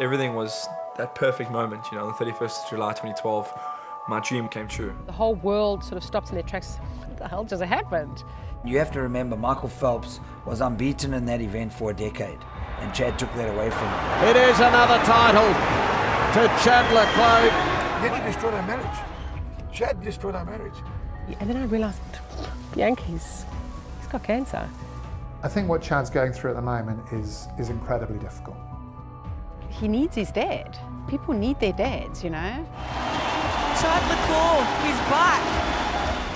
Everything was that perfect moment, you know, the 31st of July 2012, my dream came true. The whole world sort of stops in their tracks. What the hell just happened? You have to remember, Michael Phelps was unbeaten in that event for a decade, and Chad took that away from him. It is another title to Chad Clos. Then he destroyed our marriage. Chad destroyed our marriage. And then I realised, Yankees, he's got cancer. I think what Chad's going through at the moment is incredibly difficult. He needs his dad. People need their dads, you know. Chad Clos, he's back.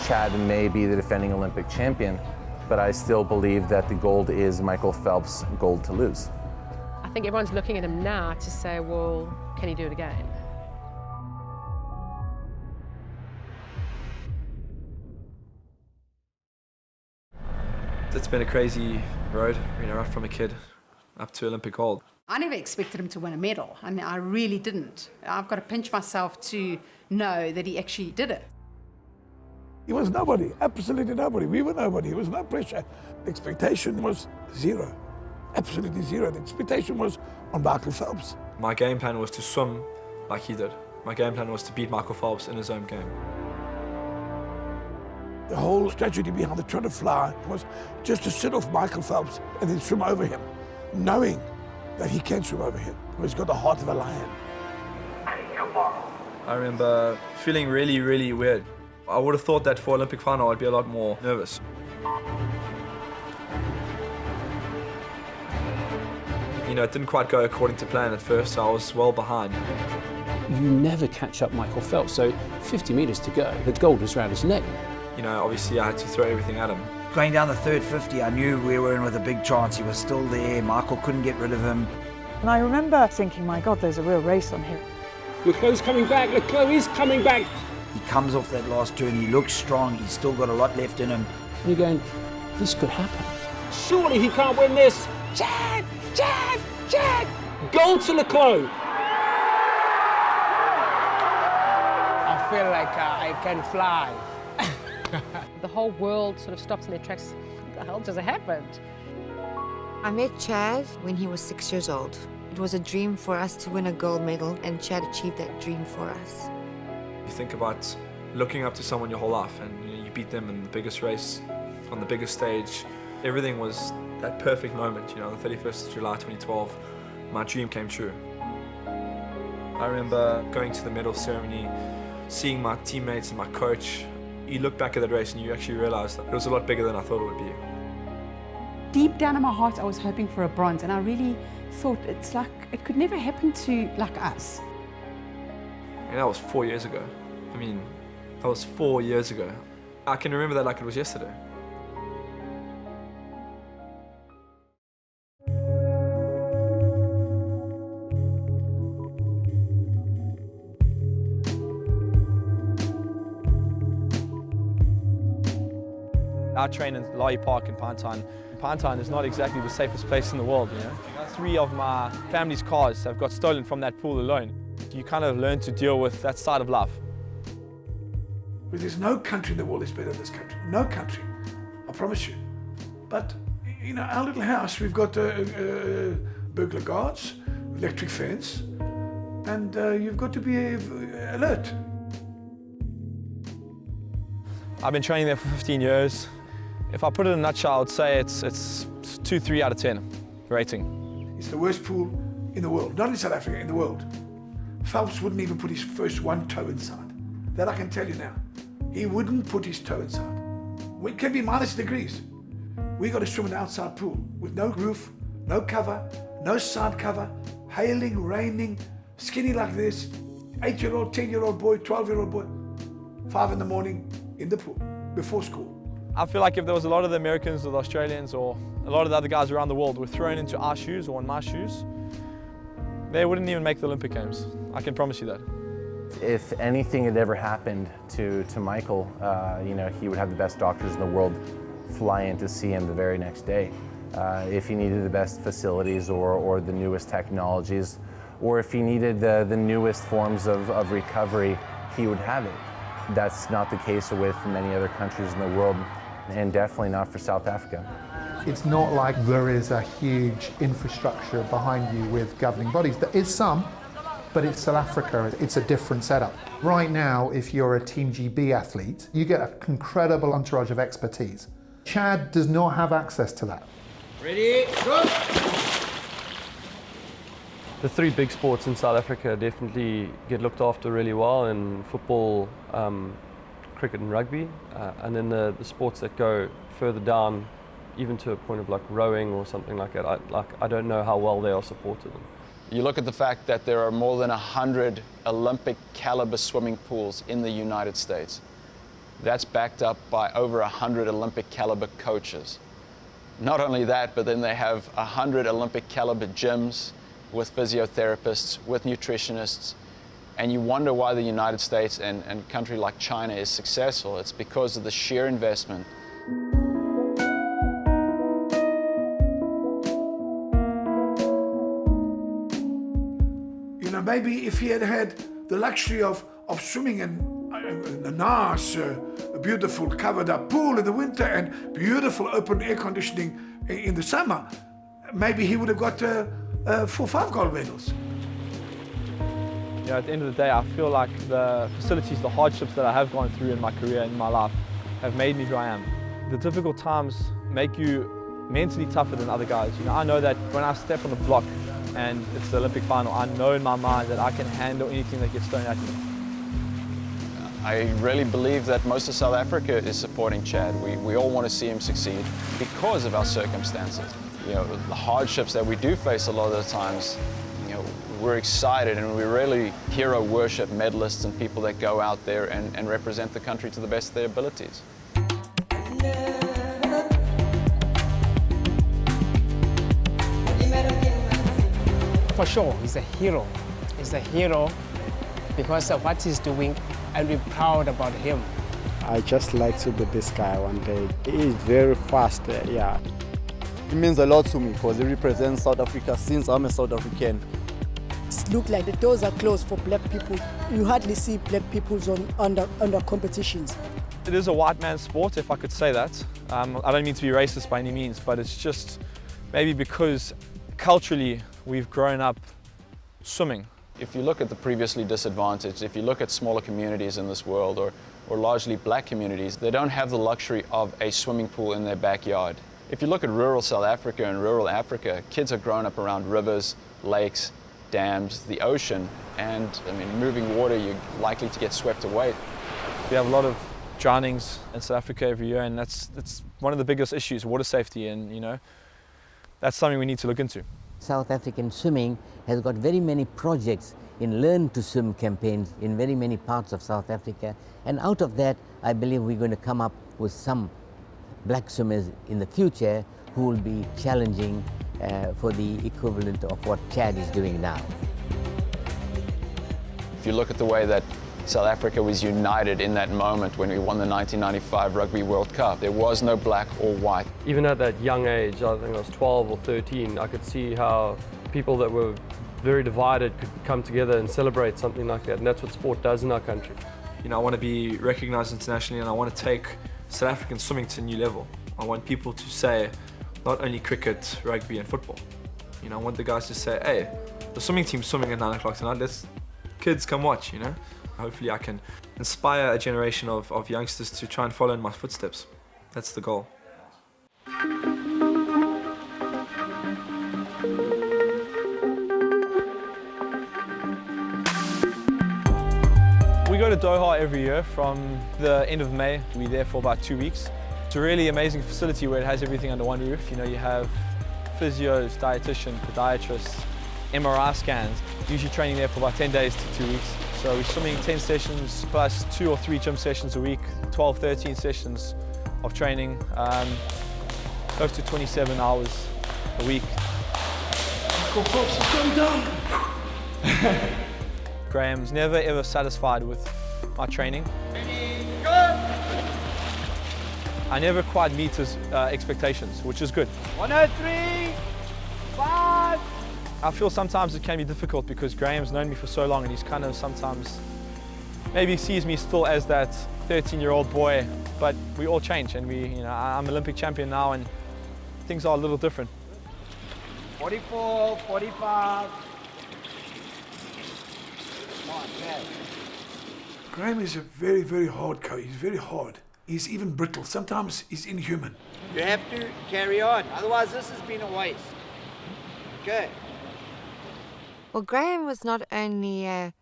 Chad may be the defending Olympic champion, but I still believe that the gold is Michael Phelps' gold to lose. I think everyone's looking at him now to say, well, can he do it again? It's been a crazy road, you know, right from a kid up to Olympic gold. I never expected him to win a medal. I mean, I really didn't. I've got to pinch myself to know that he actually did it. He was nobody, absolutely nobody. We were nobody. There was no pressure. The expectation was zero, absolutely zero. The expectation was on Michael Phelps. My game plan was to swim like he did. My game plan was to beat Michael Phelps in his own game. The whole strategy behind the try to fly was just to sit off Michael Phelps and then swim over him, knowing that he can swim over him. He's got the heart of a lion. I remember feeling really, really weird. I would have thought that for Olympic final I'd be a lot more nervous. You know, it didn't quite go according to plan at first, so I was well behind. You never catch up Michael Phelps, so 50 metres to go. The gold was round his neck. You know, obviously I had to throw everything at him. Going down the third 50, I knew we were in with a big chance. He was still there. Michael couldn't get rid of him. And I remember thinking, my God, there's a real race on here. Clos coming back, Clos is coming back. He comes off that last turn, he looks strong, he's still got a lot left in him. And you're going, this could happen. Surely he can't win this. Chad! Chad! Chad! Gold to Clos. I feel like I can fly. The whole world sort of stops in their tracks. What the hell just happened? I met Chad when he was 6 years old. It was a dream for us to win a gold medal, and Chad achieved that dream for us. You think about looking up to someone your whole life and you beat them in the biggest race, on the biggest stage. Everything was that perfect moment, you know, the 31st of July 2012, my dream came true. I remember going to the medal ceremony, seeing my teammates and my coach. You look back at that race and you actually realize that it was a lot bigger than I thought it would be. Deep down in my heart, I was hoping for a bronze, and I really thought it's like it could never happen to like us. And that was 4 years ago. I mean, that was 4 years ago. I can remember that like it was yesterday. I train in Laaie Park in Pinetine. Pinetine is not exactly the safest place in the world, you know. 3 of my family's cars have got stolen from that pool alone. You kind of learn to deal with that side of life. But there's no country in the world that's better than this country. No country, I promise you. But, you know, our little house, we've got burglar guards, electric fence, and you've got to be alert. I've been training there for 15 years. If I put it in a nutshell, I would say it's 2, 3 out of 10 rating. It's the worst pool in the world, not in South Africa, in the world. Phelps wouldn't even put his first one toe inside. That I can tell you now. He wouldn't put his toe inside. It can be -degrees. We got to swim in an outside pool with no roof, no cover, no side cover, hailing, raining, skinny like this, 8-year-old, 10-year-old boy, 12-year-old boy, 5 in the morning in the pool before school. I feel like if there was a lot of the Americans or the Australians or a lot of the other guys around the world were thrown into our shoes or in my shoes, they wouldn't even make the Olympic Games. I can promise you that. If anything had ever happened to Michael, you know, he would have the best doctors in the world fly in to see him the very next day. If he needed the best facilities or the newest technologies, or if he needed the newest forms of recovery, he would have it. That's not the case with many other countries in the world, and definitely not for South Africa. It's not like there is a huge infrastructure behind you with governing bodies. There is some, but it's South Africa. It's a different setup. Right now, if you're a Team GB athlete, you get an incredible entourage of expertise. Chad does not have access to that. Ready, go! The three big sports in South Africa definitely get looked after really well, in football, cricket and rugby, and then the sports that go further down, even to a point of like rowing or something like that, I don't know how well they are supported. You look at the fact that there are more than 100 Olympic caliber swimming pools in the United States. That's backed up by over 100 Olympic caliber coaches. Not only that, but then they have 100 Olympic caliber gyms with physiotherapists, with nutritionists, and you wonder why the United States and a country like China is successful. It's because of the sheer investment. You know, maybe if he had had the luxury of swimming in a nice, beautiful covered up pool in the winter and beautiful open air conditioning in the summer, maybe he would have got 4 or 5 gold medals. You know, at the end of the day, I feel like the facilities, the hardships that I have gone through in my career, in my life, have made me who I am. The difficult times make you mentally tougher than other guys. You know, I know that when I step on the block and it's the Olympic final, I know in my mind that I can handle anything that gets thrown at me. I really believe that most of South Africa is supporting Chad. We all want to see him succeed because of our circumstances. You know, the hardships that we do face a lot of the times, you know, we're excited and we really hero worship medalists and people that go out there and represent the country to the best of their abilities. For sure, he's a hero. He's a hero because of what he's doing, and we're proud about him. I just like to be this guy one day. He is very fast, yeah. It means a lot to me because he represents South Africa since I'm a South African. It looks like the doors are closed for black people. You hardly see black people under competitions. It is a white man's sport, if I could say that. I don't mean to be racist by any means, but it's just maybe because culturally we've grown up swimming. If you look at the previously disadvantaged, if you look at smaller communities in this world or largely black communities, they don't have the luxury of a swimming pool in their backyard. If you look at rural South Africa and rural Africa, kids are growing up around rivers, lakes, dams, the ocean, and I mean, moving water, you're likely to get swept away. We have a lot of drownings in South Africa every year, and that's one of the biggest issues, water safety, and you know, that's something we need to look into. South African swimming has got very many projects in Learn to Swim campaigns in very many parts of South Africa, and out of that I believe we're going to come up with some black swimmers in the future who will be challenging for the equivalent of what Chad is doing now. If you look at the way that South Africa was united in that moment when we won the 1995 Rugby World Cup, there was no black or white. Even at that young age, I think I was 12 or 13, I could see how people that were very divided could come together and celebrate something like that, and that's what sport does in our country. You know, I want to be recognized internationally, and I want to take South African swimming to a new level. I want people to say, not only cricket, rugby and football. You know, I want the guys to say, hey, the swimming team's swimming at 9 o'clock tonight, let's kids come watch, you know. Hopefully I can inspire a generation of youngsters to try and follow in my footsteps. That's the goal. We go to Doha every year from the end of May. We're there for about 2 weeks. It's a really amazing facility where it has everything under one roof. You know, you have physios, dietitian, podiatrists, MRI scans. Usually training there for about 10 days to 2 weeks. So we're swimming 10 sessions plus 2 or 3 gym sessions a week, 12, 13 sessions of training, close to 27 hours a week. Go folks, it's going down. Graham's never ever satisfied with my training. Ready, go! I never quite meet his expectations, which is good. 103, 5. I feel sometimes it can be difficult because Graham's known me for so long and he's kind of sometimes maybe sees me still as that 13-year-old boy, but we all change and I'm Olympic champion now, and things are a little different. 44, 45. Come on, Chad. Graham is a very, very hard coach. He's very hard. He's even brittle. Sometimes he's inhuman. You have to carry on, otherwise this has been a waste. Okay. Well, Graham was not only,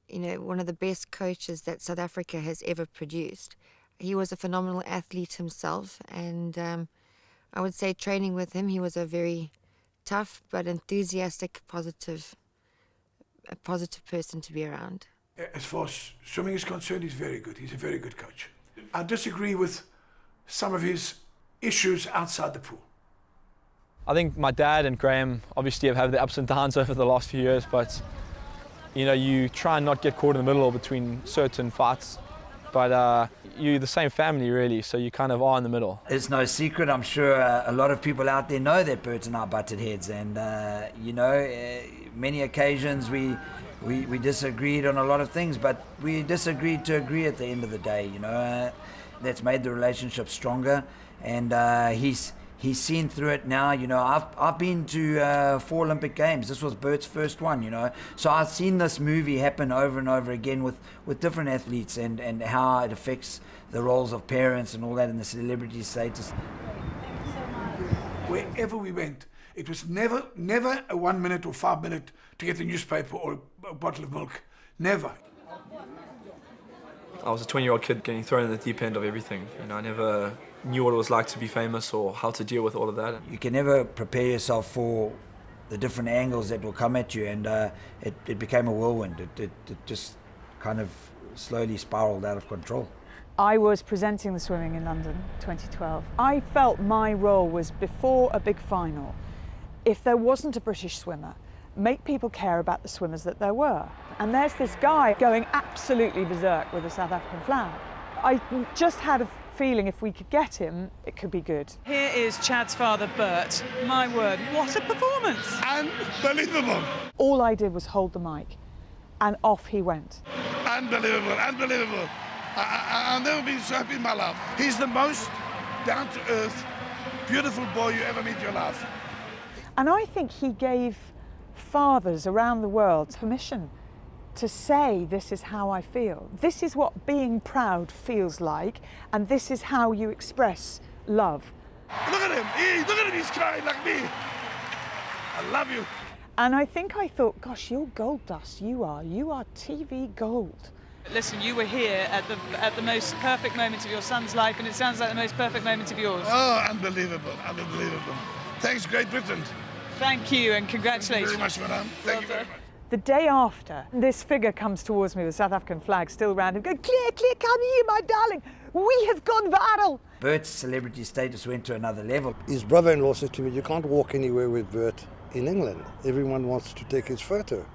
one of the best coaches that South Africa has ever produced. He was a phenomenal athlete himself, and I would say training with him, he was a very tough but enthusiastic, a positive person to be around. As far as swimming is concerned, he's very good. He's a very good coach. I disagree with some of his issues outside the pool. I think my dad and Graham obviously have had the ups and downs over the last few years, but you try and not get caught in the middle or between certain fights. But you're the same family, really, so you kind of are in the middle. It's no secret. I'm sure a lot of people out there know that Bert and I butted heads, and many occasions we disagreed on a lot of things, but we disagreed to agree at the end of the day. That's made the relationship stronger, and he's seen through it now. I've been to 4 Olympic Games. This was Bert's first one, So I've seen this movie happen over and over again with different athletes and how it affects the roles of parents and all that in the celebrity status. Wherever we went, it was never a 1 minute or 5 minute to get the newspaper or a bottle of milk. Never. I was a 20-year-old kid getting thrown in the deep end of everything. I never knew what it was like to be famous or how to deal with all of that. You can never prepare yourself for the different angles that will come at you, and it became a whirlwind. It just kind of slowly spiraled out of control. I was presenting the swimming in London 2012. I felt my role was, before a big final, if there wasn't a British swimmer, make people care about the swimmers that there were. And there's this guy going absolutely berserk with the South African flag. I just had a feeling if we could get him, it could be good. Here is Chad's father, Bert. My word, what a performance! Unbelievable! All I did was hold the mic, and off he went. Unbelievable, unbelievable. I've never been so happy in my life. He's the most down-to-earth, beautiful boy you ever meet in your life. And I think he gave fathers around the world permission to say, this is how I feel. This is what being proud feels like, and this is how you express love. Look at him, he's crying like me. I love you. And I thought, gosh, you're gold dust, you are TV gold. Listen, you were here at the most perfect moment of your son's life, and it sounds like the most perfect moment of yours. Oh, unbelievable, unbelievable. Thanks, Great Britain. Thank you, and congratulations. Thank you very much, madam. Thank you very much. The day after, this figure comes towards me with the South African flag still around him, going, Claire, come here, my darling. We have gone viral. Bert's celebrity status went to another level. His brother-in-law said to me, you can't walk anywhere with Bert in England. Everyone wants to take his photo.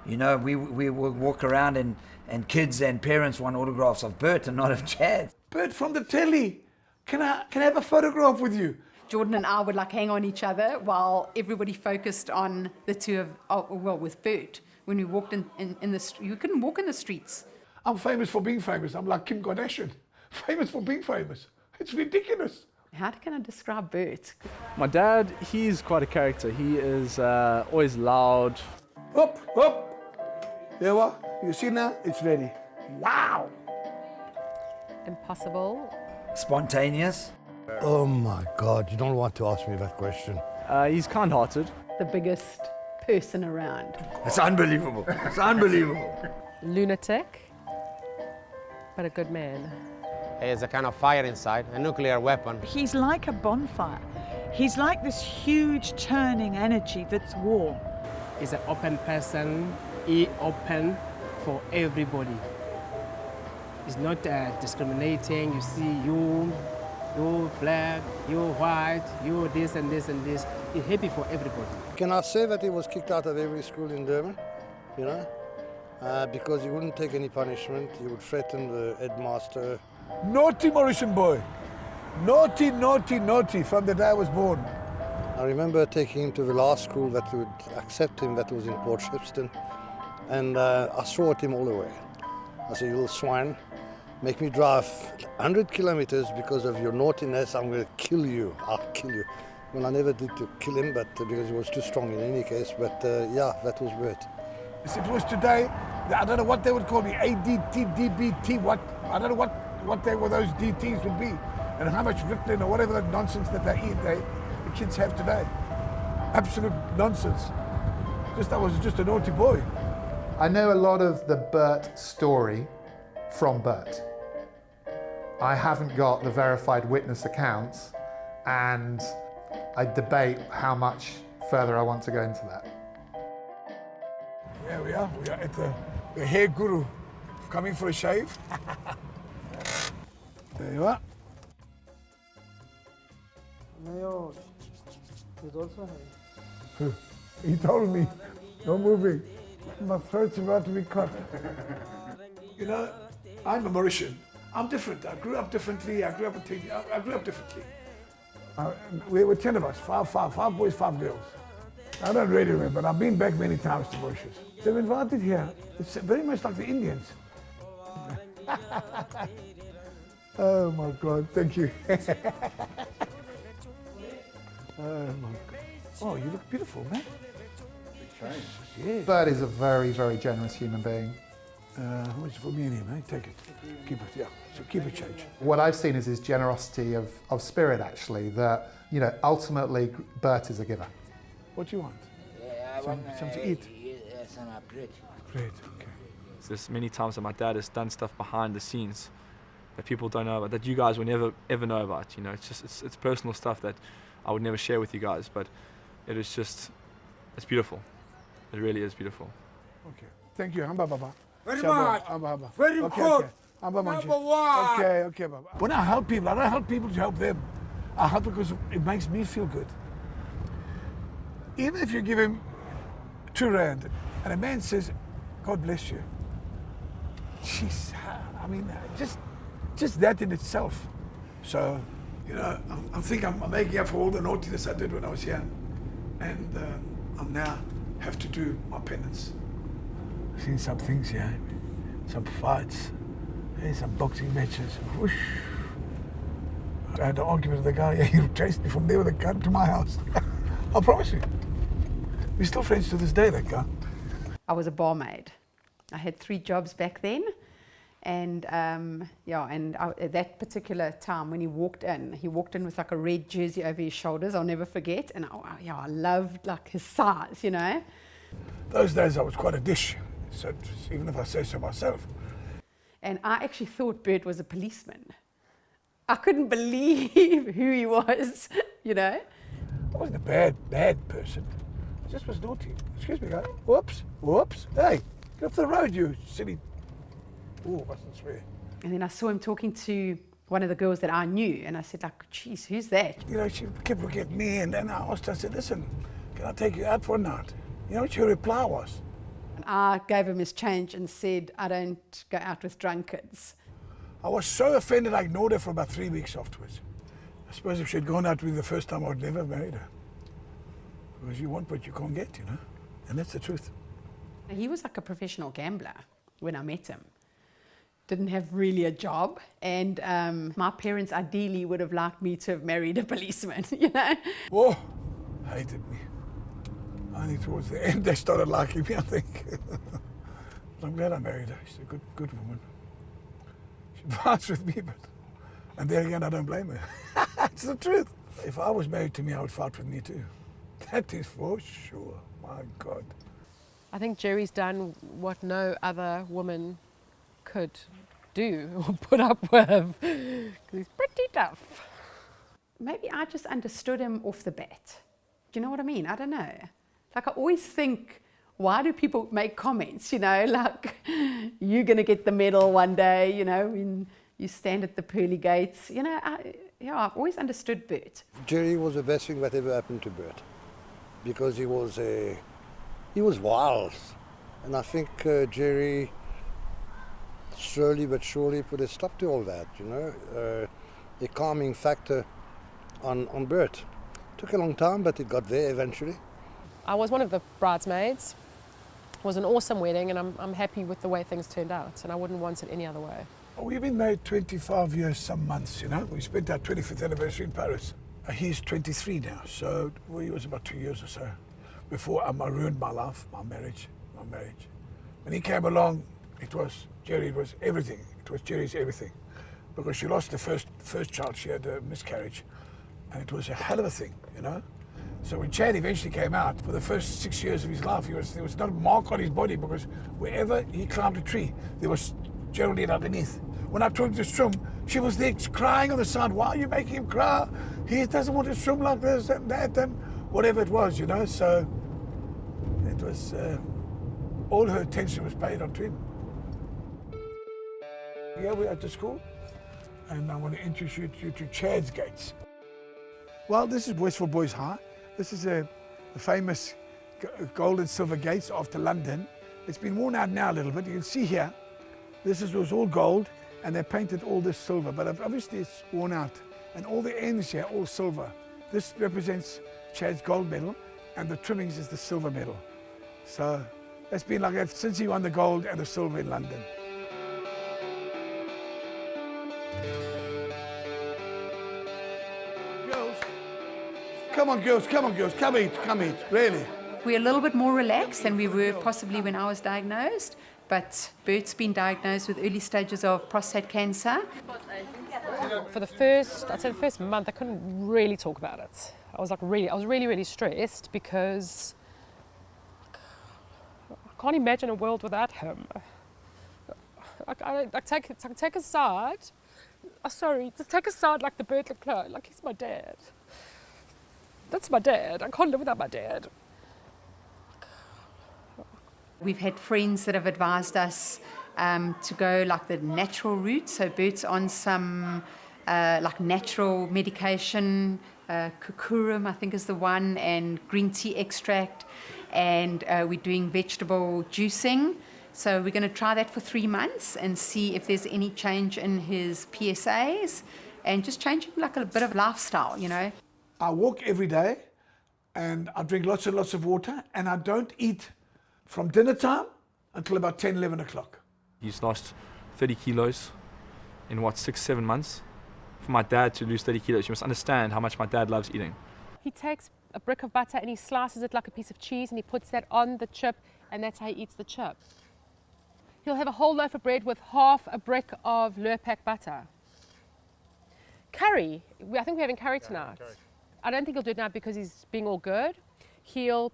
We would walk around and kids and parents want autographs of Bert and not of Chad. Bert from the telly, can I have a photograph with you? Jordan and I would hang on each other while everybody focused on the two with Bert. When we walked in the street, you couldn't walk in the streets. I'm famous for being famous. I'm like Kim Kardashian, famous for being famous. It's ridiculous. How can I describe Bert? My dad, he's quite a character. He is always loud. Up. There we are. You see now? It's ready. Wow. Impossible. Spontaneous. Oh my God, you don't want to ask me that question. He's kind-hearted. The biggest person around. It's unbelievable. It's unbelievable. Lunatic, but a good man. He has a kind of fire inside, a nuclear weapon. He's like a bonfire. He's like this huge turning energy that's warm. He's an open person. He open for everybody. He's not discriminating. You see you black, you white, you this and this and this. He's happy for everybody. Can I say that he was kicked out of every school in Durban, because he wouldn't take any punishment. He would threaten the headmaster. Naughty Mauritian boy. Naughty, naughty, naughty from the day I was born. I remember taking him to the last school that would accept him, that was in Port Shepstone. And I swore at him all the way. I said, you little swine, make me drive 100 kilometers because of your naughtiness, I'm going to kill you. I'll kill you. Well, I never did to kill him, but because he was too strong in any case. But yeah, that was Bert. If it was today, I don't know what they would call me, ADT, DBT, what? I don't know what those DTs would be, and how much Ritalin or whatever that nonsense that they eat, the kids have today. Absolute nonsense. I was just a naughty boy. I know a lot of the Bert story from Bert. I haven't got the verified witness accounts, and I debate how much further I want to go into that. Here we are at the hair guru, coming for a shave. There you are. Mayo is also having. He told me, no moving. My throat's about to be cut. You know, I'm a Mauritian. I'm different. I grew up differently. I grew up differently. We were 10 of us, five boys, 5 girls. I don't really remember, but I've been back many times to Mauritius. They're invited here. It's very much like the Indians. Oh my God, thank you. Oh my God. Oh, you look beautiful, man. Yes. Bert is a very, very generous human being. How much for me and him, eh? Take it. Keep it, yeah. So keep it change. What I've seen is his generosity of spirit, actually, that, you know, ultimately Bert is a giver. What do you want? Yeah, Something to eat? Some bread. Bread, okay. There's many times that my dad has done stuff behind the scenes that people don't know about, that you guys will never ever know about. You know, it's personal stuff that I would never share with you guys, but it is just, it's beautiful. It really is beautiful. Okay. Thank you. Amba baba. Very much. Amba. Very okay, good. okay. Amba Number manji. one. Okay, baba. When I help people, I don't help people to help them. I help because it makes me feel good. Even if you give him R2 and a man says, God bless you. Jeez, I mean, just that in itself. So, you know, I think I'm making up for all the naughtiness I did when I was young. And I now have to do my penance. I've seen some things here, some fights, some boxing matches. Whoosh. I had an argument with the guy, he chased me from there with a gun to my house. I promise you. We're still friends to this day, that guy. I was a barmaid. I had 3 jobs back then. And at that particular time when he walked in with like a red jersey over his shoulders, I'll never forget. And I loved like his size, you know. Those days I was quite a dish, so even if I say so myself. And I actually thought Bert was a policeman. I couldn't believe who he was, you know. I wasn't a bad person. I just was naughty. Excuse me, guy. Whoops. Hey, get off the road, you silly. Oh, I mustn't swear. And then I saw him talking to one of the girls that I knew, and I said, like, geez, who's that? You know, she kept looking at me, and then I asked her, I said, listen, can I take you out for a night? You know what her reply was? And I gave him his change and said, I don't go out with drunkards. I was so offended I ignored her for about 3 weeks afterwards. I suppose if she had gone out with me the first time, I would never have married her. Because you want what you can't get, you know? And that's the truth. He was like a professional gambler when I met him. Didn't have really a job, and my parents ideally would have liked me to have married a policeman, you know? Oh, hated me. Only towards the end they started liking me, I think. I'm glad I married her. She's a good woman. She fights with me, but... And there again, I don't blame her. It's the truth. If I was married to me, I would fight with me too. That is for sure. My God. I think Jerry's done what no other woman could do or put up with. He's pretty tough. Maybe I just understood him off the bat. Do you know what I mean? I don't know. Like I always think, why do people make comments, you know, like you're going to get the medal one day, you know, when you stand at the pearly gates. You know, I've always understood Bert. Jerry was the best thing that ever happened to Bert because he was wild. And I think Jerry slowly but surely put a stop to all that, you know, a calming factor on Bert. Took a long time, but it got there eventually. I was one of the bridesmaids. It was an awesome wedding, and I'm happy with the way things turned out, and I wouldn't want it any other way. We've been married 25 years, some months, you know. We spent our 25th anniversary in Paris. He's 23 now, so he was about 2 years or so before I ruined my life, my marriage. When he came along, Jerry was everything. It was Jerry's everything, because she lost the first child. She had a miscarriage, and it was a hell of a thing, you know. So when Chad eventually came out, for the first 6 years of his life, there was not a mark on his body, because wherever he climbed a tree, there was Geraldine underneath. When I took him to swim, she was there crying on the side. Why are you making him cry? He doesn't want to swim like this and that and whatever it was, you know. So it was, all her attention was paid onto him. Yeah, we're at the school, and I want to introduce you to Chad's Gates. Well, this is Boys for Boys High. This is the famous gold and silver gates after London. It's been worn out now a little bit. You can see here, was all gold, and they painted all this silver, but obviously it's worn out. And all the ends here, all silver. This represents Chad's gold medal, and the trimmings is the silver medal. So it's been like that since he won the gold and the silver in London. Girls, come on girls, come eat, really. We're a little bit more relaxed than we were possibly when I was diagnosed, but Bert's been diagnosed with early stages of prostate cancer. For the first month, I couldn't really talk about it. I was really stressed because I can't imagine a world without him. I take a side. Just take a side like the Bert Leclerc, like he's my dad. That's my dad. I can't live without my dad. We've had friends that have advised us to go like the natural route. So Bert's on some like natural medication, kukurum I think is the one, and green tea extract, and we're doing vegetable juicing. So we're going to try that for 3 months and see if there's any change in his PSAs, and just changing like a bit of lifestyle, you know. I walk every day, and I drink lots and lots of water, and I don't eat from dinner time until about 10, 11 o'clock. He's lost 30 kilos in 6-7 months. For my dad to lose 30 kilos, you must understand how much my dad loves eating. He takes a brick of butter and he slices it like a piece of cheese, and he puts that on the chip, and that's how he eats the chip. He'll have a whole loaf of bread with half a brick of Lurpak butter. Curry, I think we're having curry tonight. I don't think he'll do it now because he's being all good. He'll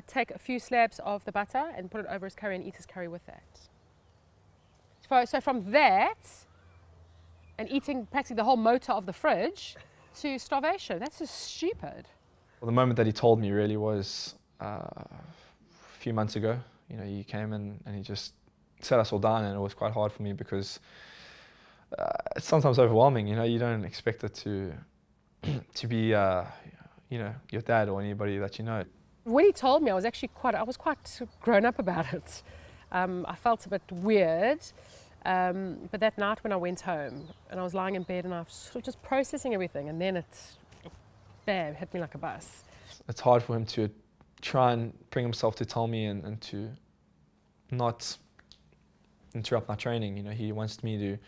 take a few slabs of the butter and put it over his curry and eat his curry with that. So from that, and eating practically the whole motor of the fridge, to starvation. That's just stupid. Well, the moment that he told me really was a few months ago. You know, he came in and he just sat us all down, and it was quite hard for me because it's sometimes overwhelming. You know, you don't expect it to be, you know, your dad or anybody that you know. When he told me, I was quite grown up about it. I felt a bit weird, but that night when I went home and I was lying in bed and I was just processing everything, and then bam, hit me like a bus. It's hard for him to try and bring himself to tell me and to not interrupt my training. You know, he wants me to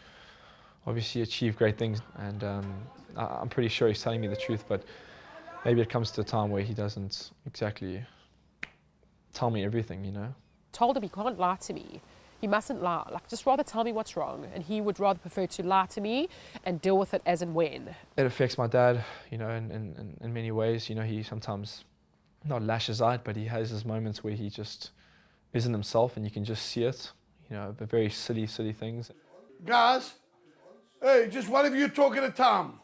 obviously achieve great things, and I'm pretty sure he's telling me the truth, but maybe it comes to a time where he doesn't exactly tell me everything, you know. Told him he can't lie to me. He mustn't lie. Like, just rather tell me what's wrong, and he would rather prefer to lie to me and deal with it as and when. It affects my dad, you know, in many ways. You know, he sometimes not lashes out, but he has his moments where he just isn't himself, and you can just see it. You know, but very silly things. Guys, hey, just one of you talk at a time.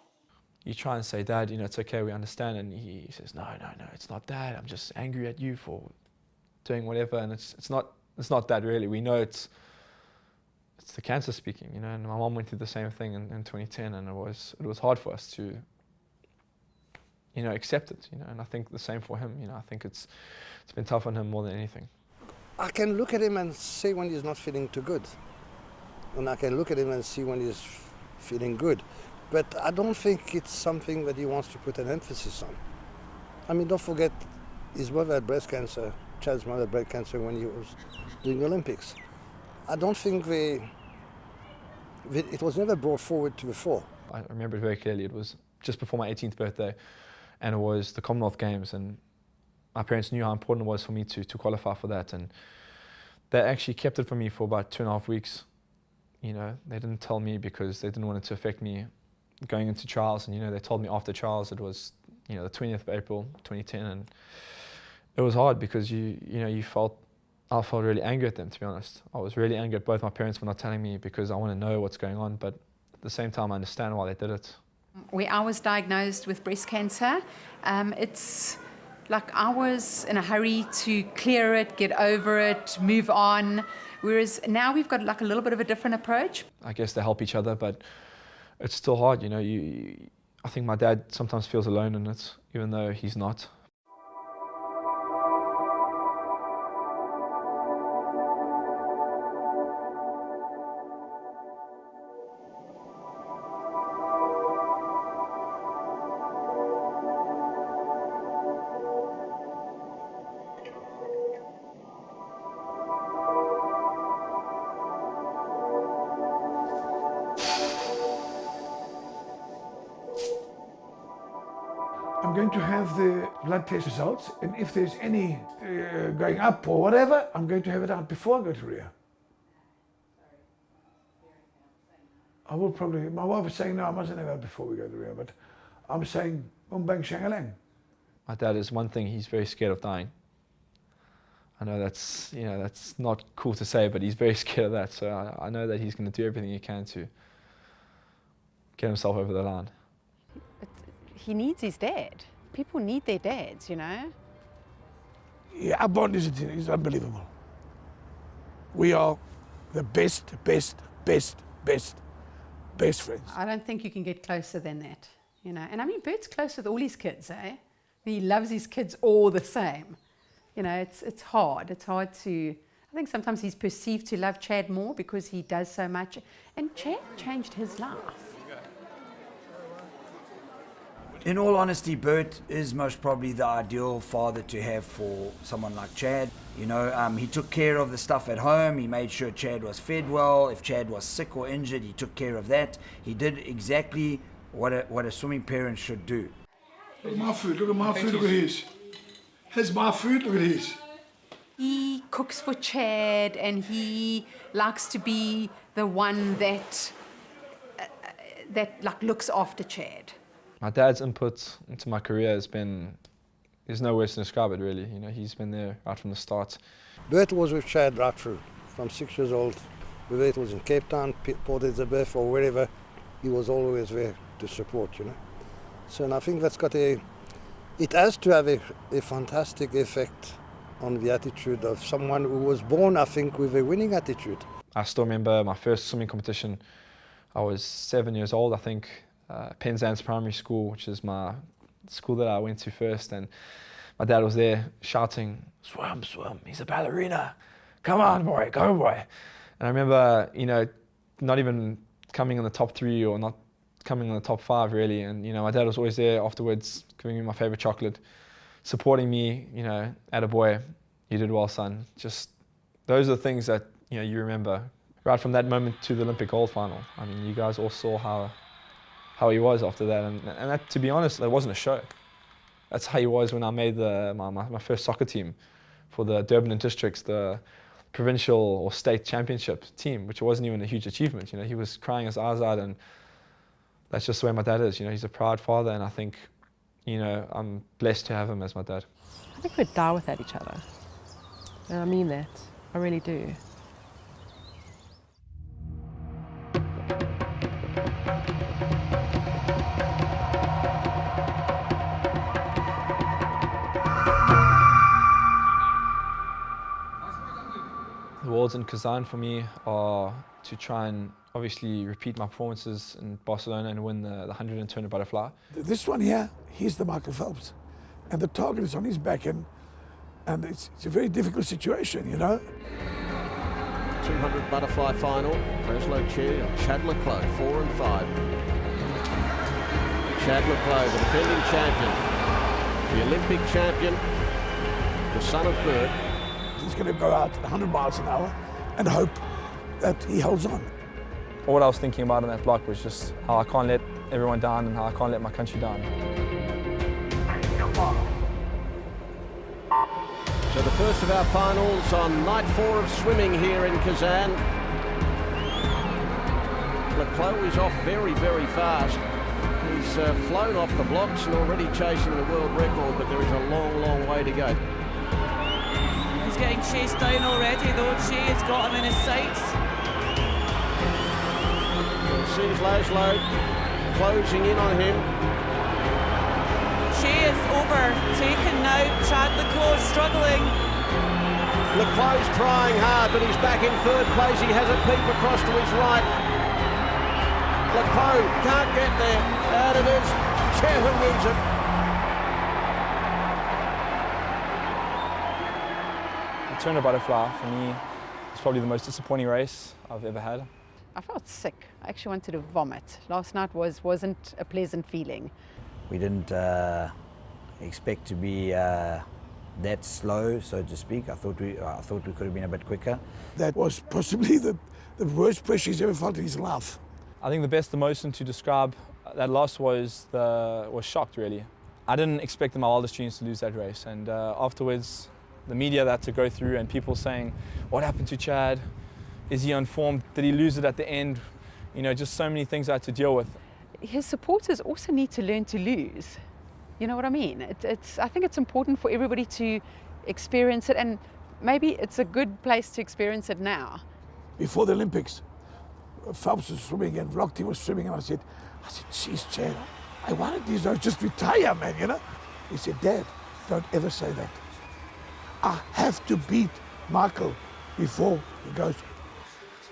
You try and say, Dad, you know, it's okay, we understand, and he says, no, it's not that. I'm just angry at you for doing whatever, and it's not that really. We know it's the cancer speaking, you know. And my mom went through the same thing in 2010, and it was hard for us to, you know, accept it, you know. And I think the same for him, you know. I think it's been tough on him more than anything. I can look at him and say when he's not feeling too good, and I can look at him and see when he's feeling good. But I don't think it's something that he wants to put an emphasis on. I mean, don't forget, his mother had breast cancer, Chad's mother had breast cancer when he was doing the Olympics. I don't think it was never brought forward to the fore. I remember it very clearly. It was just before my 18th birthday, and it was the Commonwealth Games, and my parents knew how important it was for me to qualify for that, and they actually kept it from me for about 2.5 weeks. You know, they didn't tell me because they didn't want it to affect me going into trials, and you know, they told me after trials. It was, you know, the 20th of April 2010, and it was hard because I felt really angry at them, to be honest. I was really angry at both my parents for not telling me because I want to know what's going on, but at the same time I understand why they did it. Where I was diagnosed with breast cancer, it's like I was in a hurry to clear it, get over it, move on, whereas now we've got like a little bit of a different approach. I guess they help each other, but it's still hard, you know. I think my dad sometimes feels alone in it, even though he's not. I'm going to have the blood test results, and if there's any going up or whatever, I'm going to have it out before I go to Rio. I will probably, my wife is saying no, I mustn't have it before we go to Rio, but I'm saying bang shangalang. My dad is one thing, he's very scared of dying. I know that's, you know, that's not cool to say, but he's very scared of that, so I know that he's going to do everything he can to get himself over the line. He needs his dad. People need their dads, you know. Yeah, our bond is unbelievable. We are the best friends. I don't think you can get closer than that, you know. And I mean, Bert's close with all his kids, eh? He loves his kids all the same. You know, it's hard. It's hard to, I think sometimes he's perceived to love Chad more because he does so much. And Chad changed his life. In all honesty, Bert is most probably the ideal father to have for someone like Chad. You know, he took care of the stuff at home. He made sure Chad was fed well. If Chad was sick or injured, he took care of that. He did exactly what a swimming parent should do. Look at my food, look at my food, look at his. Here's my food, look at his. He cooks for Chad, and he likes to be the one that like looks after Chad. My dad's input into my career has been, there's no words to describe it really. You know, he's been there right from the start. Bert was with Chad right through, from 6 years old. Whether it was in Cape Town, Port Elizabeth or wherever, he was always there to support, you know. So, and I think that's got it has to have a fantastic effect on the attitude of someone who was born, I think, with a winning attitude. I still remember my first swimming competition. I was 7 years old, I think. Penzance Primary School, which is my school that I went to first, and my dad was there shouting, "Swim, swim, he's a ballerina. Come on, boy, go, boy." And I remember, you know, not even coming in the top 3 or not coming in the top 5 really, and you know, my dad was always there afterwards, giving me my favorite chocolate, supporting me, you know, atta boy, you did well, son. Just, those are the things that, you know, you remember. Right from that moment to the Olympic gold final. I mean, you guys all saw how he was after that, and that, to be honest, it wasn't a show. That's how he was when I made my first soccer team for the Durban Districts, the provincial or state championship team, which wasn't even a huge achievement. You know, he was crying his eyes out, and that's just the way my dad is. You know, he's a proud father, and I think, you know, I'm blessed to have him as my dad. I think we'd die without each other. And I mean that. I really do. The Worlds in Kazan for me are to try and obviously repeat my performances in Barcelona and win the 100 and 200 butterfly. This one here, he's the Michael Phelps, and the target is on his back, and it's a very difficult situation, you know. 200 butterfly final, Breslow Chi, Chad Clos, 4 and 5. Chad Clos, the defending champion, the Olympic champion, the son of Bert. He's going to go out 100 miles an hour and hope that he holds on. What I was thinking about in that block was just how I can't let everyone down and how I can't let my country down. So the first of our finals on night 4 of swimming here in Kazan. Clos is off very, very fast. He's flown off the blocks and already chasing the world record, but there is a long, long way to go. He's getting chased down already though. Che has got him in his sights. Sees Laszlo closing in on him. Che is overtaken now. Chad Clos struggling. Clos trying hard, but he's back in 3rd place. He has a peep across to his right. Clos can't get there. And it is Che who wins it. The 200 butterfly for me is probably the most disappointing race I've ever had. I felt sick. I actually wanted to vomit. Last night wasn't a pleasant feeling. We didn't expect to be that slow, so to speak. I thought we could have been a bit quicker. That was possibly the worst pressure he's ever felt in his life. I think the best emotion to describe that loss was shocked, really. I didn't expect in my wildest dreams to lose that race, and afterwards the media that had to go through and people saying, what happened to Chad? Is he unformed? Did he lose it at the end? You know, just so many things I had to deal with. His supporters also need to learn to lose. You know what I mean? I think it's important for everybody to experience it, and maybe it's a good place to experience it now. Before the Olympics, Phelps was swimming and Lochte was swimming, and I said, geez, Chad, I wanted these guys just retire, man, you know? He said, Dad, don't ever say that. I have to beat Michael before he goes.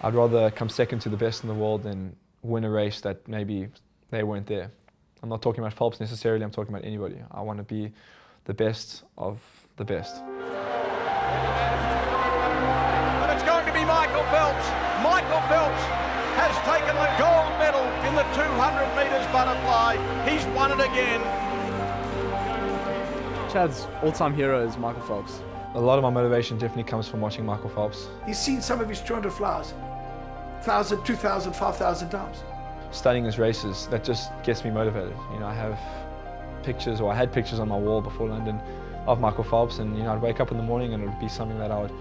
I'd rather come second to the best in the world than win a race that maybe they weren't there. I'm not talking about Phelps necessarily, I'm talking about anybody. I want to be the best of the best. And it's going to be Michael Phelps. Michael Phelps has taken the gold medal in the 200 metres butterfly. He's won it again. Chad's all-time hero is Michael Phelps. A lot of my motivation definitely comes from watching Michael Phelps. He's seen some of his 200 flies, 1,000, 2,000, 5,000 times. Studying his races, that just gets me motivated. You know, I have pictures, or I had pictures on my wall before London of Michael Phelps, and you know, I'd wake up in the morning and it would be something that I would,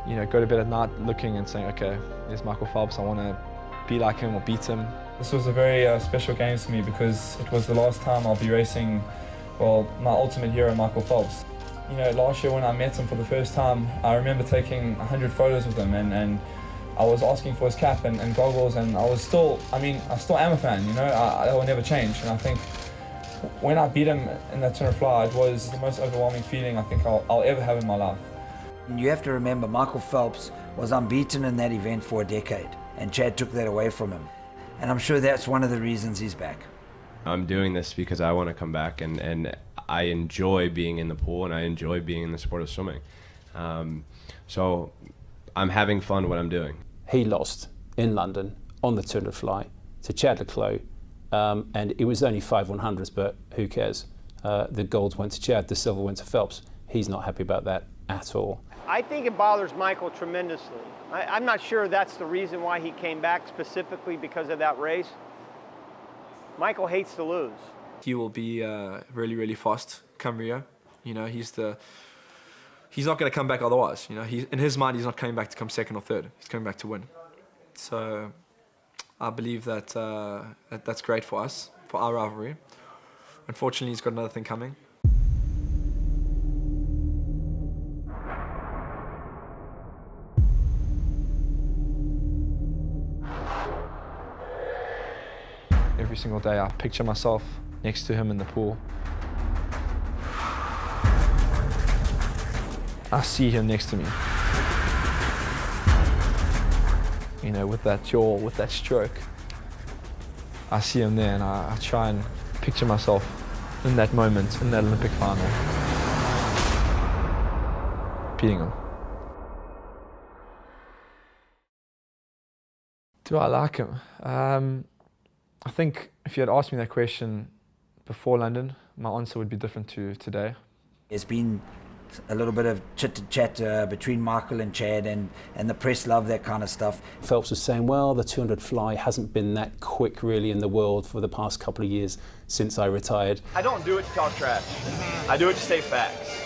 you know, go to bed at night looking and saying, okay, there's Michael Phelps, I want to be like him or beat him. This was a very special game for me because it was the last time I'll be racing, well, my ultimate hero, Michael Phelps. You know, last year when I met him for the first time, I remember taking 100 photos with him, and I was asking for his cap and goggles, and I still am a fan, you know, that will never change. And I think when I beat him in that 200 fly, it was the most overwhelming feeling I think I'll ever have in my life. You have to remember, Michael Phelps was unbeaten in that event for a decade, and Chad took that away from him. And I'm sure that's one of the reasons he's back. I'm doing this because I want to come back, and I enjoy being in the pool, and I enjoy being in the sport of swimming. So I'm having fun with what I'm doing. He lost in London on the 200 fly to Chad Clos, and it was only 5 100s, but who cares? The gold went to Chad, the silver went to Phelps. He's not happy about that at all. I think it bothers Michael tremendously. I'm not sure that's the reason why he came back specifically because of that race. Michael hates to lose. He will be really, really fast come Rio. You know, he's not going to come back otherwise. You know, in his mind, he's not coming back to come second or third. He's coming back to win. So I believe that that's great for us, for our rivalry. Unfortunately, he's got another thing coming. Every single day, I picture myself next to him in the pool. I see him next to me. You know, with that jaw, with that stroke. I see him there, and I try and picture myself in that moment, in that Olympic final, beating him. Do I like him? I think if you had asked me that question before London, my answer would be different to today. There's been a little bit of chit-chat between Michael and Chad, and the press love that kind of stuff. Phelps was saying, well, the 200 fly hasn't been that quick really in the world for the past couple of years since I retired. I don't do it to talk trash. I do it to state facts.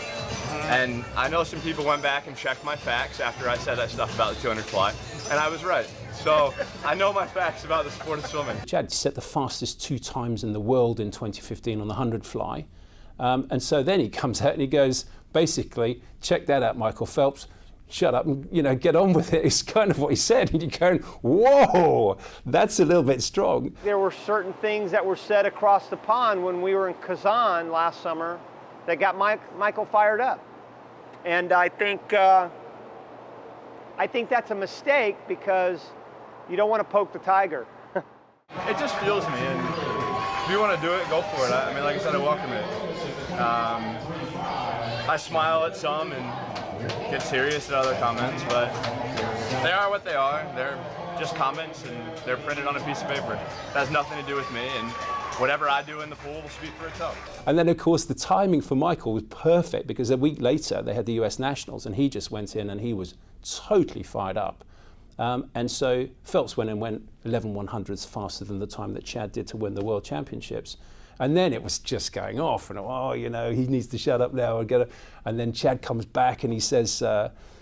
And I know some people went back and checked my facts after I said that stuff about the 200 fly, and I was right. So I know my facts about the sport of swimming. Chad set the fastest 2 times in the world in 2015 on the 100 fly. And so then he comes out and he goes, basically, check that out, Michael Phelps. Shut up and, you know, get on with it. It's kind of what he said. And you're going, whoa, that's a little bit strong. There were certain things that were said across the pond when we were in Kazan last summer that got Michael fired up. And I think that's a mistake because you don't want to poke the tiger. It just fuels me, and if you want to do it, go for it. I mean, like I said, I welcome it. I smile at some and get serious at other comments, but they are what they are. They're just comments, and they're printed on a piece of paper. It has nothing to do with me, and whatever I do in the pool will speak for itself. And then, of course, the timing for Michael was perfect because a week later they had the US Nationals and he just went in and he was totally fired up. And so Phelps went and went 11/100ths faster than the time that Chad did to win the World Championships. And then it was just going off and, oh, you know, he needs to shut up now and get it. And then Chad comes back and he says,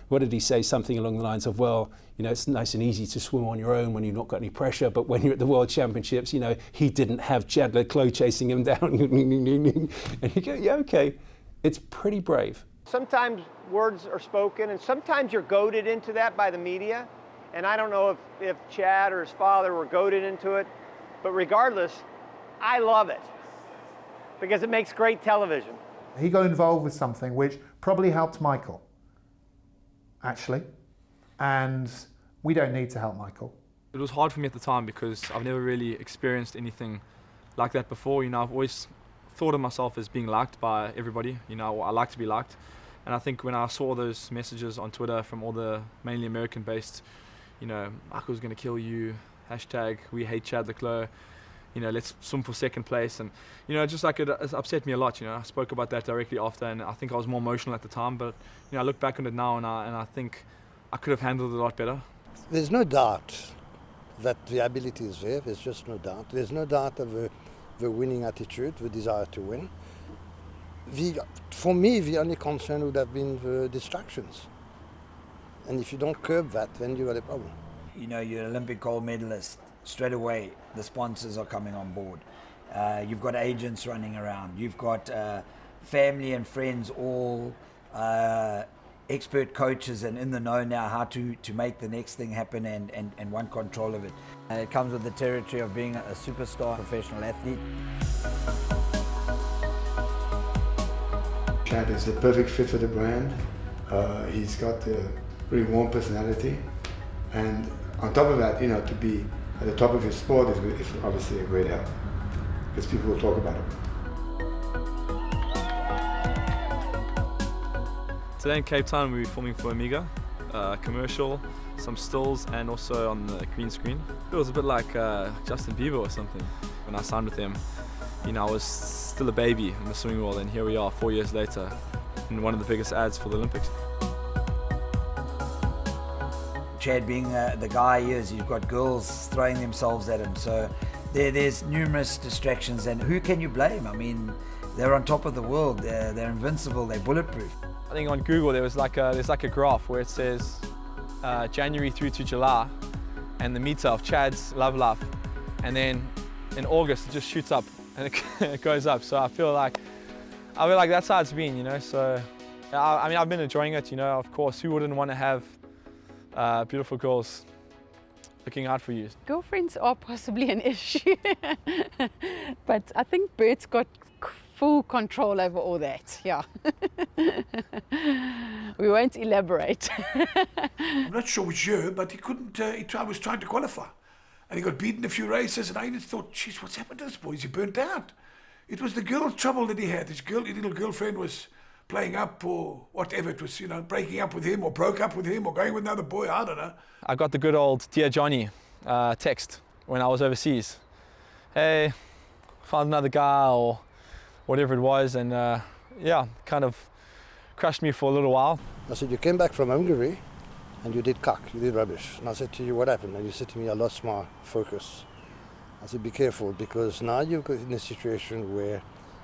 what did he say? Something along the lines of, well, you know, it's nice and easy to swim on your own when you've not got any pressure, but when you're at the World Championships, you know, he didn't have Chad Clos chasing him down. And you go, yeah, okay, it's pretty brave. Sometimes words are spoken, and sometimes you're goaded into that by the media. And I don't know if Chad or his father were goaded into it, but regardless, I love it because it makes great television. He got involved with something which probably helped Michael, actually, and we don't need to help Michael. It was hard for me at the time because I've never really experienced anything like that before. You know, I've always thought of myself as being liked by everybody. You know, I like to be liked. And I think when I saw those messages on Twitter from all the mainly American-based, you know, Michael's going to kill you, hashtag we hate Chad Clos, you know, let's swim for second place. And, you know, just like it upset me a lot. You know, I spoke about that directly after, and I think I was more emotional at the time. But, you know, I look back on it now and I think I could have handled it a lot better. There's no doubt that the ability is there. There's just no doubt. There's no doubt of the winning attitude, the desire to win. For me, the only concern would have been the distractions. And if you don't curb that, then you got a problem. You know, you're an Olympic gold medalist. Straight away, the sponsors are coming on board. You've got agents running around. You've got family and friends, all expert coaches and in the know now how to make the next thing happen and want control of it. It comes with the territory of being a superstar professional athlete. Chad is the perfect fit for the brand. He's got a really warm personality, and on top of that, you know, to be at the top of his sport is obviously a great help because people will talk about him. Today in Cape Town we were filming for Amiga, commercial, some stills and also on the green screen. It was a bit like Justin Bieber or something. When I signed with him, you know, I was still a baby in the swimming world, and here we are 4 years later in one of the biggest ads for the Olympics. Chad being the guy he is, you've got girls throwing themselves at him, so there's numerous distractions, and who can you blame? I mean, they're on top of the world, they're invincible, they're bulletproof. I think on Google there's like a graph where it says January through to July and the meter of Chad's love life, and then in August it just shoots up and it goes up. So I feel like that's how it's been, you know. So I mean, I've been enjoying it, you know. Of course, who wouldn't want to have beautiful girls looking out for you? Girlfriends are possibly an issue, but I think Bert's got full control over all that, yeah. We won't elaborate. I'm not sure which year, but he couldn't, he was trying to qualify. And he got beaten a few races, and I just thought, geez, what's happened to this boy? Is he burnt out? It was the girl trouble that he had. His little girlfriend was playing up or whatever it was, you know, breaking up with him or broke up with him or going with another boy, I don't know. I got the good old Dear Johnny text when I was overseas. Hey, found another guy or whatever it was, and yeah, kind of crushed me for a little while. I said, you came back from Hungary and you did cuck, you did rubbish. And I said to you, what happened? And you said to me, I lost my focus. I said, be careful, because now you're in a situation where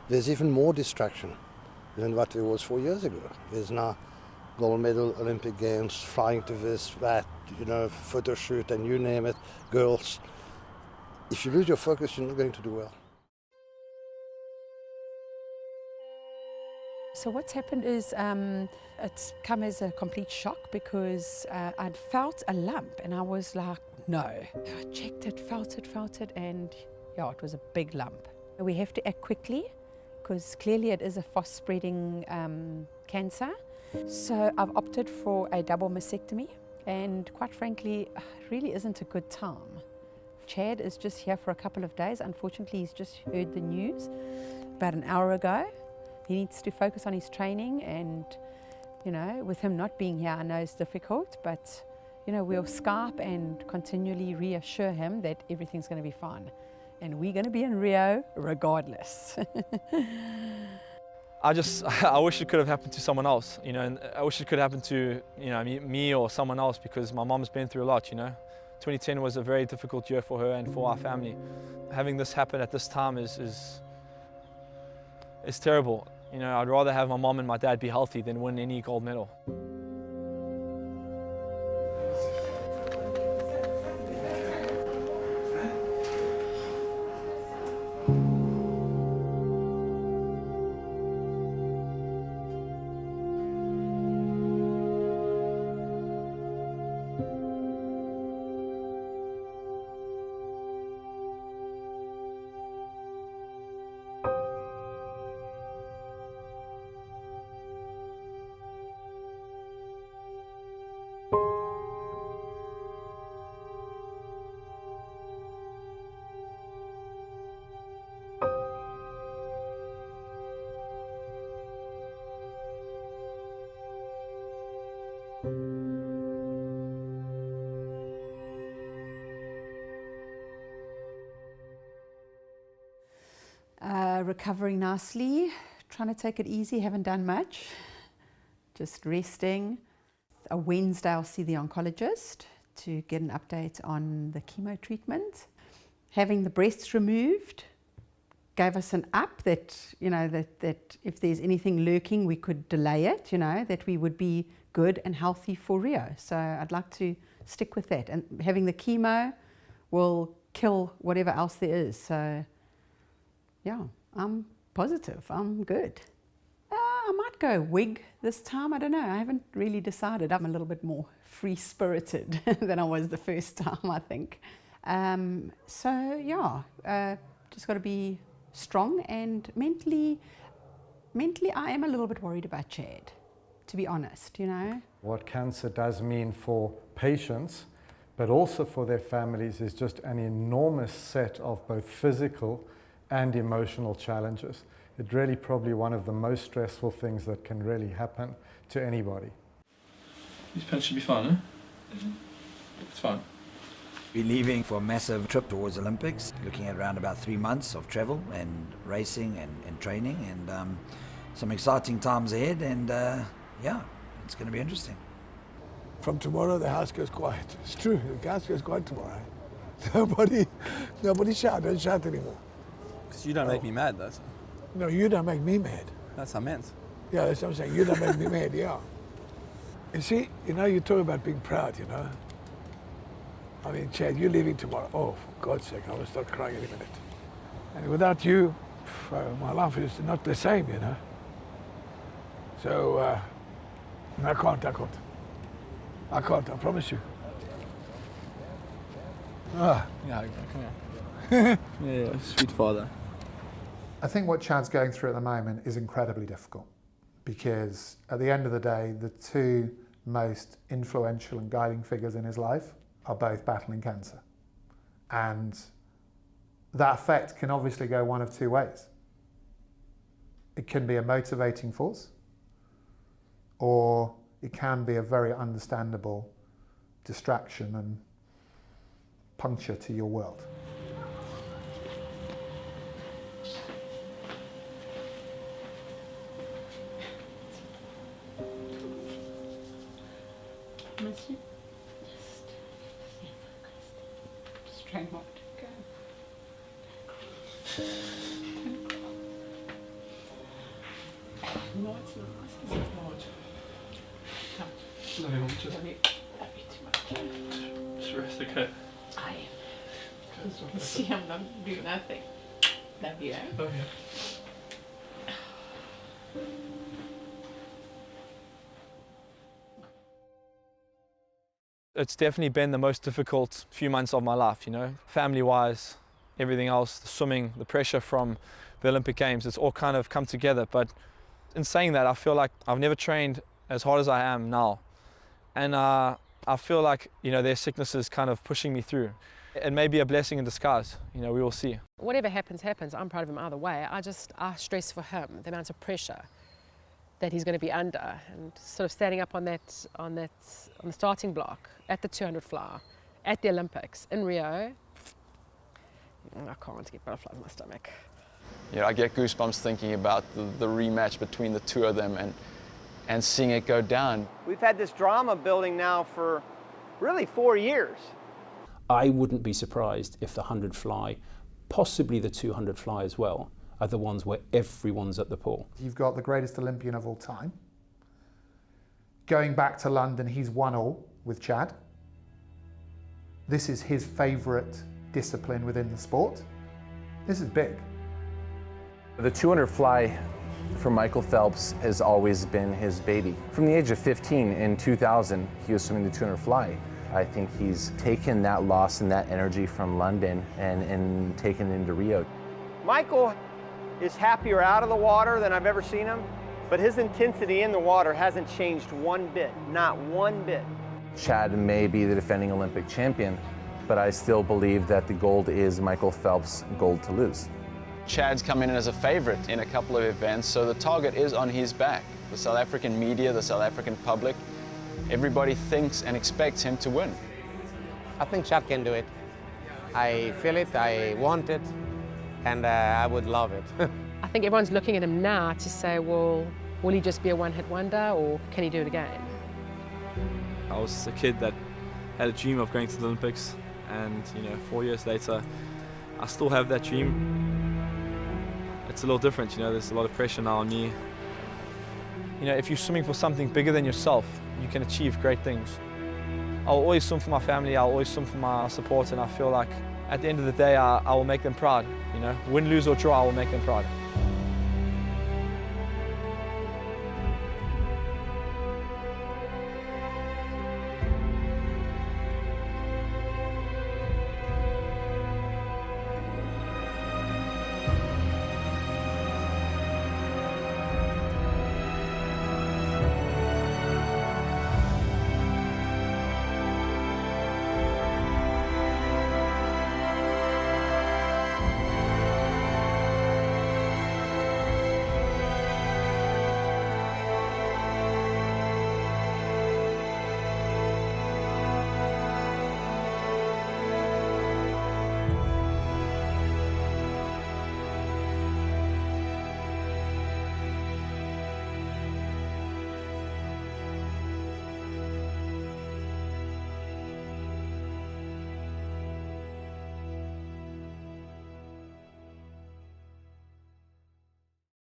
there's even more distraction than what there was 4 years ago. There's now gold medal, Olympic Games, flying to this, that, you know, photo shoot, and you name it, girls. If you lose your focus, you're not going to do well. So what's happened is it's come as a complete shock, because I'd felt a lump and I was like, no. I checked it, felt it, and yeah, it was a big lump. We have to act quickly, because clearly it is a fast-spreading cancer. So I've opted for a double mastectomy, and quite frankly, it really isn't a good time. Chad is just here for a couple of days. Unfortunately, he's just heard the news about an hour ago. He needs to focus on his training, and, you know, with him not being here, I know it's difficult, but, you know, we'll Skype and continually reassure him that everything's going to be fine. And we're going to be in Rio regardless. I wish it could have happened to someone else, you know, and I wish it could happen to, you know, me or someone else, because my mom's been through a lot, you know. 2010 was a very difficult year for her and for our family. Having this happen at this time is terrible. You know, I'd rather have my mom and my dad be healthy than win any gold medal. Recovering nicely, trying to take it easy, haven't done much, just resting. On Wednesday I'll see the oncologist to get an update on the chemo treatment. Having the breasts removed gave us an up that, you know, that if there's anything lurking we could delay it, you know, that we would be good and healthy for Rio. So I'd like to stick with that, and having the chemo will kill whatever else there is. So yeah, I'm positive, I'm good. I might go wig this time, I don't know, I haven't really decided. I'm a little bit more free-spirited than I was the first time, I think. So yeah, just got to be strong, and mentally I am a little bit worried about Chad, to be honest, you know. What cancer does mean for patients, but also for their families, is just an enormous set of both physical and emotional challenges. It's really probably one of the most stressful things that can really happen to anybody. These pants should be fine, eh? It's fine. We're leaving for a massive trip towards Olympics, looking at around about 3 months of travel and racing and training, and some exciting times ahead, and yeah, it's going to be interesting. From tomorrow the house goes quiet. It's true, the house goes quiet tomorrow. Nobody shout, don't shout anymore. Because you don't make me mad, though. No, you don't make me mad. That's what I meant. Yeah, that's what I'm saying. You don't make me mad, yeah. You see, you know, you talk about being proud, you know. I mean, Chad, you're leaving tomorrow. Oh, for God's sake, I will start crying any minute. And without you, my life is not the same, you know. So, I can't, I promise you. Ah. Yeah, come here. Yeah, sweet father. I think what Chad's going through at the moment is incredibly difficult, because at the end of the day, the two most influential and guiding figures in his life are both battling cancer. And that effect can obviously go one of two ways. It can be a motivating force, or it can be a very understandable distraction and puncture to your world. Monsieur, just try not to go. No, it's not. It's not. Come. No, just... Love you too much. Just rest, okay? I am. See, I'm not doing nothing. Love you, eh? Oh, yeah. It's definitely been the most difficult few months of my life, you know, family-wise, everything else, the swimming, the pressure from the Olympic Games, it's all kind of come together. But in saying that, I feel like I've never trained as hard as I am now. And I feel like, you know, their sickness is kind of pushing me through. It may be a blessing in disguise, you know, we will see. Whatever happens, happens. I'm proud of him either way. I stress for him the amount of pressure that he's going to be under, and sort of standing up on the starting block at the 200 fly, at the Olympics in Rio. I can't get butterflies in my stomach. Yeah, I get goosebumps thinking about the rematch between the two of them and seeing it go down. We've had this drama building now for really 4 years. I wouldn't be surprised if the 100 fly, possibly the 200 fly as well, are the ones where everyone's at the pool. You've got the greatest Olympian of all time. Going back to London, he's won all with Chad. This is his favourite discipline within the sport. This is big. The 200 fly for Michael Phelps has always been his baby. From the age of 15 in 2000, he was swimming the 200 fly. I think he's taken that loss and that energy from London and taken it into Rio. Michael is happier out of the water than I've ever seen him, but his intensity in the water hasn't changed one bit, not one bit. Chad may be the defending Olympic champion, but I still believe that the gold is Michael Phelps' gold to lose. Chad's coming in as a favorite in a couple of events, so the target is on his back. The South African media, the South African public, everybody thinks and expects him to win. I think Chad can do it. I feel it, I want it, and I would love it. I think everyone's looking at him now to say, well, will he just be a one-hit wonder, or can he do it again? I was a kid that had a dream of going to the Olympics, and 4 years later, I still have that dream. It's a little different, there's a lot of pressure now on me. If you're swimming for something bigger than yourself, you can achieve great things. I'll always swim for my family, I'll always swim for my support, and I feel like at the end of the day, I will make them proud. Win, lose or draw, I will make them proud.